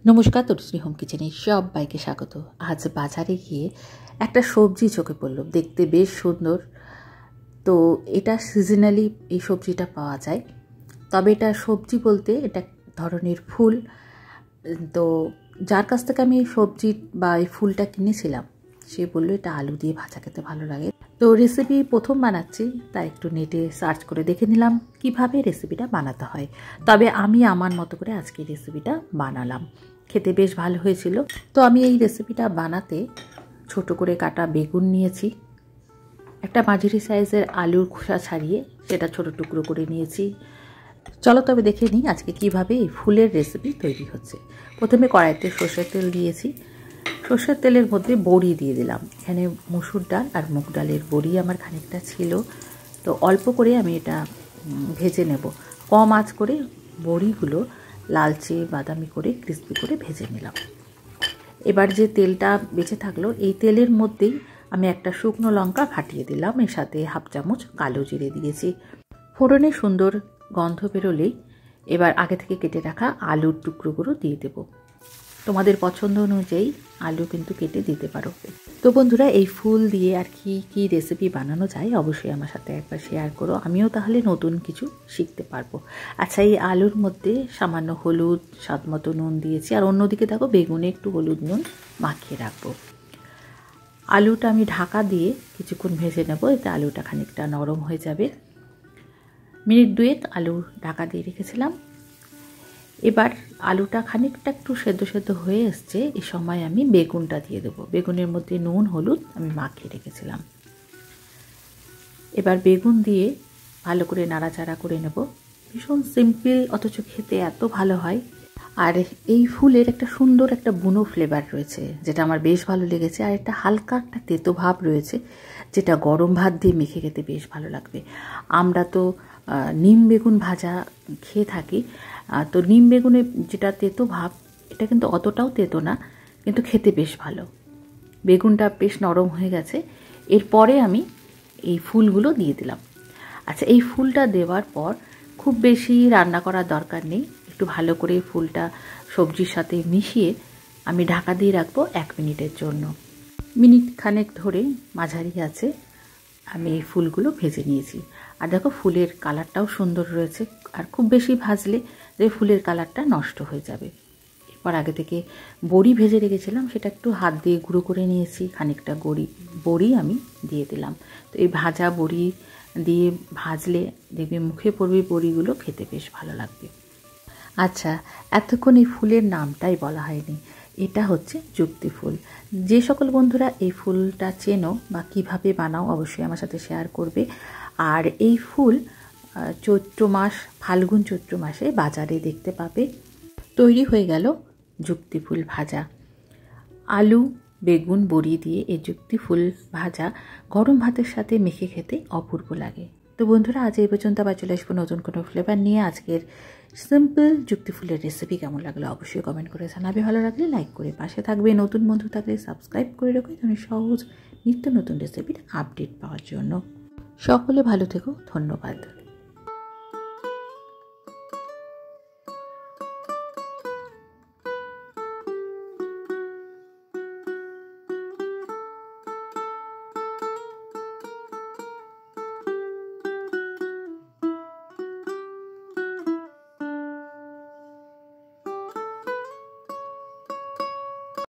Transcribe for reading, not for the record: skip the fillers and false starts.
নমস্কার, তনুশ্রী হোম কিচেনে সবাইকে স্বাগত। আজ বাজারে গিয়ে একটা সবজি চোখে পড়ল, দেখতে বেশ সুন্দর। তো এটা সিজনালি এই সবজিটা পাওয়া যায়, তবে এটা সবজি বলতে এটা এক ধরনের ফুল। তো যার কাছ থেকে আমি এই সবজি বা এই ফুলটা কিনেছিলাম, সে বললো এটা আলু দিয়ে ভাজা খেতে ভালো লাগে। তো রেসিপি প্রথম বানাচ্ছি, তাই একটু নেটে সার্চ করে দেখে নিলাম কিভাবে রেসিপিটা বানাতে হয়। তবে আমি আমার মতো করে আজকে রেসিপিটা বানালাম, খেতে বেশ ভালো হয়েছিল। তো আমি এই রেসিপিটা বানাতে ছোট করে কাটা বেগুন নিয়েছি, একটা মাঝারি সাইজের আলুর খোসা ছাড়িয়ে সেটা ছোট টুকরো করে নিয়েছি। চলো তবে দেখে নিই আজকে কিভাবে এই ফুলের রেসিপি তৈরি হচ্ছে। প্রথমে কড়াইতে সর্ষের তেল দিয়েছি, সর্ষের তেলের মধ্যে বড়ি দিয়ে দিলাম। এখানে মসুর ডাল আর মুগ ডালের বড়ি আমার খানিকটা ছিল, তো অল্প করে আমি এটা ভেজে নেব। কম আঁচ করে বড়িগুলো লালচে বাদামি করে ক্রিস্পি করে ভেজে নিলাম। এবার যে তেলটা বেঁচে থাকলো, এই তেলের মধ্যেই আমি একটা শুকনো লঙ্কা ফাটিয়ে দিলাম, এর সাথে হাফ চামচ কালো জিরে দিয়েছি। ফোড়নে সুন্দর গন্ধ বেরোলেই এবার আগে থেকে কেটে রাখা আলুর টুকরোগুলো দিয়ে দেব। তোমাদের পছন্দ অনুযায়ী আলু কিন্তু কেটে দিতে পারো। তো বন্ধুরা, এই ফুল দিয়ে আর কি রেসিপি বানানো যায় অবশ্যই আমার সাথে একবার শেয়ার করো, আমিও তাহলে নতুন কিছু শিখতে পারবো। আচ্ছা, এই আলুর মধ্যে সামান্য হলুদ, স্বাদ মতো নুন দিয়েছি, আর অন্যদিকে দেখো বেগুনে একটু হলুদ নুন মাখিয়ে রাখবো। আলুটা আমি ঢাকা দিয়ে কিছুক্ষণ ভেজে নেব, এতে আলুটা খানিকটা নরম হয়ে যাবে। মিনিট দুয়েক আলু ঢাকা দিয়ে রেখেছিলাম। এবার আলুটা খানিকটা একটু সেদ্ধ হয়ে এসছে, এই সময় আমি বেগুনটা দিয়ে দেবো। বেগুনের মধ্যে নুন হলুদ আমি মাখিয়ে রেখেছিলাম। এবার বেগুন দিয়ে ভালো করে নাড়াচাড়া করে নেব। ভীষণ সিম্পল, অথচ খেতে এত ভালো হয়। আর এই ফুলের একটা সুন্দর একটা বুনো ফ্লেভার রয়েছে, যেটা আমার বেশ ভালো লেগেছে। আর একটা হালকা একটা তেতো ভাব রয়েছে, যেটা গরম ভাত দিয়ে মেখে খেতে বেশ ভালো লাগবে। আমরা তো নিম বেগুন ভাজা খেয়ে থাকি, তো নিম বেগুনের যেটা তেতো ভাব, এটা কিন্তু অতটাও তেতো না, কিন্তু খেতে বেশ ভালো। বেগুনটা বেশ নরম হয়ে গেছে, এরপরে আমি এই ফুলগুলো দিয়ে দিলাম। আচ্ছা, এই ফুলটা দেওয়ার পর খুব বেশি রান্না করার দরকার নেই, একটু ভালো করে ফুলটা সবজির সাথে মিশিয়ে আমি ঢাকা দিয়ে রাখবো 1 মিনিটের জন্য। মিনিট খানেক ধরে মাঝারি আছে আমি এই ফুলগুলো ভেজে নিয়েছি। আর দেখো ফুলের কালারটাও সুন্দর রয়েছে, আর খুব বেশি ভাজলে যে ফুলের কালারটা নষ্ট হয়ে যাবে। এরপর আগে থেকে বড়ি ভেজে রেখেছিলাম, সেটা একটু হাত দিয়ে গুঁড়ো করে নিয়েছি, খানিকটা বড়ি আমি দিয়ে দিলাম। তো এই ভাজা বড়ি দিয়ে ভাজলে দেখবে মুখে পড়বে, বড়িগুলো খেতে বেশ ভালো লাগবে। আচ্ছা, এতক্ষণ এই ফুলের নামটাই বলা হয়নি, এটা হচ্ছে যুক্তি ফুল। যে সকল বন্ধুরা এই ফুলটা চেনো বা কিভাবে বানাও অবশ্যই আমার সাথে শেয়ার করবে। আর এই ফুল চৈত্র মাস, ফাল্গুন চৈত্র মাসে বাজারে দেখতে পাবে। তৈরি হয়ে গেল যুক্তি ফুল ভাজা। আলু বেগুন বড়ি দিয়ে এই যুক্তি ফুল ভাজা গরম ভাতের সাথে মেখে খেতে অপূর্ব লাগে। তো বন্ধুরা, আজ এই পর্যন্ত, আবার চলে আসবো নতুন কোনো ফ্লেভার নিয়ে। আজকের সিম্পল যুক্তি ফুলের রেসিপি কেমন লাগলো অবশ্যই কমেন্ট করে জানাবে। ভালো লাগলে লাইক করে পাশে থাকবে, নতুন বন্ধু থাকলে সাবস্ক্রাইব করে রাখো তুমি সহজ নিত্য নতুন রেসিপির আপডেট পাওয়ার জন্য। সকলে ভালো থেকো, ধন্যবাদ।